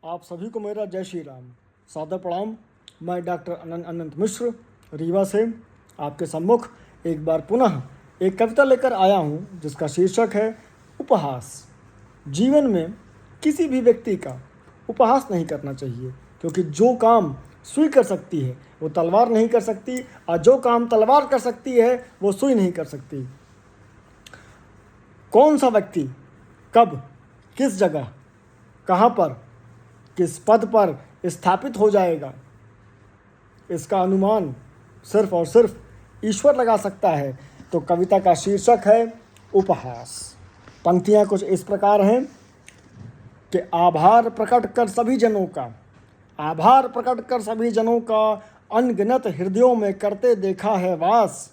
आप सभी को मेरा जय श्री राम। सादर प्रणाम। मैं डॉक्टर अनंत मिश्र रीवा से आपके सम्मुख एक बार पुनः एक कविता लेकर आया हूँ जिसका शीर्षक है उपहास। जीवन में किसी भी व्यक्ति का उपहास नहीं करना चाहिए, क्योंकि जो काम सुई कर सकती है वो तलवार नहीं कर सकती, और जो काम तलवार कर सकती है वो सुई नहीं कर सकती। कौन सा व्यक्ति कब, किस जगह, कहाँ पर, किस पद पर स्थापित हो जाएगा, इसका अनुमान सिर्फ और सिर्फ ईश्वर लगा सकता है। तो कविता का शीर्षक है उपहास। पंक्तियाँ कुछ इस प्रकार हैं कि आभार प्रकट कर सभी जनों का, आभार प्रकट कर सभी जनों का, अनगिनत हृदयों में करते देखा है वास।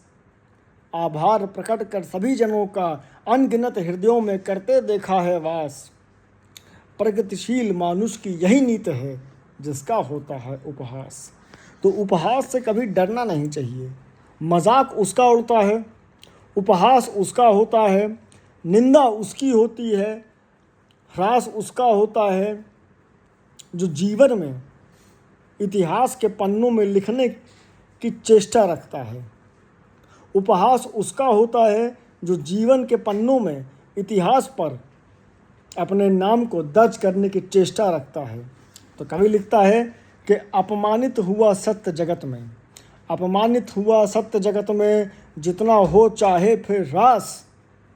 आभार प्रकट कर सभी जनों का, अनगिनत हृदयों में करते देखा है वास। प्रगतिशील मानुष की यही नीति है जिसका होता है उपहास। तो उपहास से कभी डरना नहीं चाहिए। मजाक उसका उड़ता है, उपहास उसका होता है, निंदा उसकी होती है, ह्रास उसका होता है जो जीवन में इतिहास के पन्नों में लिखने की चेष्टा रखता है। उपहास उसका होता है जो जीवन के पन्नों में इतिहास पर अपने नाम को दर्ज करने की चेष्टा रखता है। तो कवि लिखता है कि अपमानित हुआ सत्य जगत में, अपमानित हुआ सत्य जगत में, जितना हो चाहे फिर रास।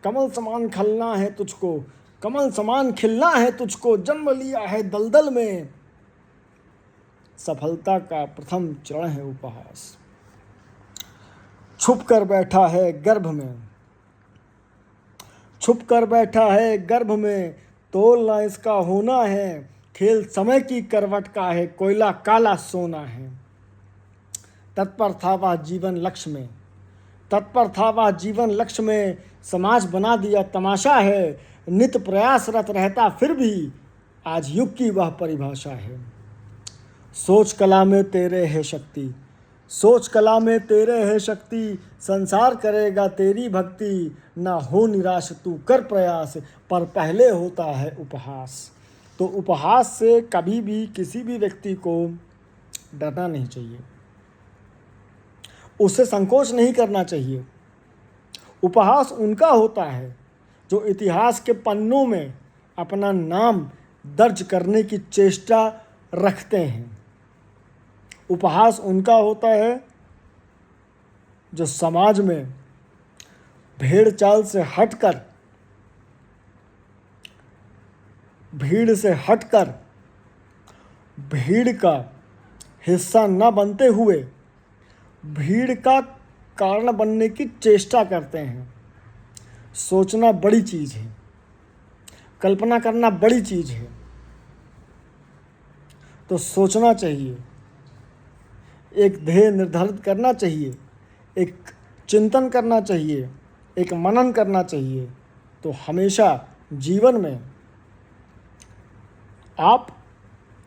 कमल समान खलना है तुझको, कमल समान खिलना है तुझको, जन्म लिया है दलदल में। सफलता का प्रथम चरण है उपहास। छुप कर बैठा है गर्भ में, छुप कर बैठा है गर्भ में, तोलना इसका होना है। खेल समय की करवट का है, कोयला काला सोना है। तत्पर था वह जीवन लक्ष्य में, तत्पर था वह जीवन लक्ष्य में, समाज बना दिया तमाशा है। नित प्रयासरत रहता फिर भी आज युग की वह परिभाषा है। सोच कला में तेरे है शक्ति, सोच कला में तेरे है शक्ति, संसार करेगा तेरी भक्ति। ना हो निराश तू कर प्रयास, पर पहले होता है उपहास। तो उपहास से कभी भी किसी भी व्यक्ति को डरना नहीं चाहिए, उससे संकोच नहीं करना चाहिए। उपहास उनका होता है जो इतिहास के पन्नों में अपना नाम दर्ज करने की चेष्टा रखते हैं। उपहास उनका होता है जो समाज में भेड़ चाल से हटकर, भीड़ से हटकर, भीड़ का हिस्सा न बनते हुए भीड़ का कारण बनने की चेष्टा करते हैं। सोचना बड़ी चीज़ है, कल्पना करना बड़ी चीज़ है। तो सोचना चाहिए, एक ध्येय निर्धारित करना चाहिए, एक चिंतन करना चाहिए, एक मनन करना चाहिए। तो हमेशा जीवन में आप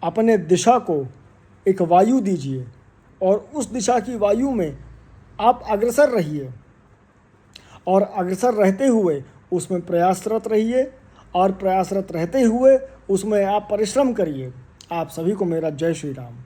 अपने दिशा को एक वायु दीजिए और उस दिशा की वायु में आप अग्रसर रहिए, और अग्रसर रहते हुए उसमें प्रयासरत रहिए, और प्रयासरत रहते हुए उसमें आप परिश्रम करिए। आप सभी को मेरा जय श्री राम।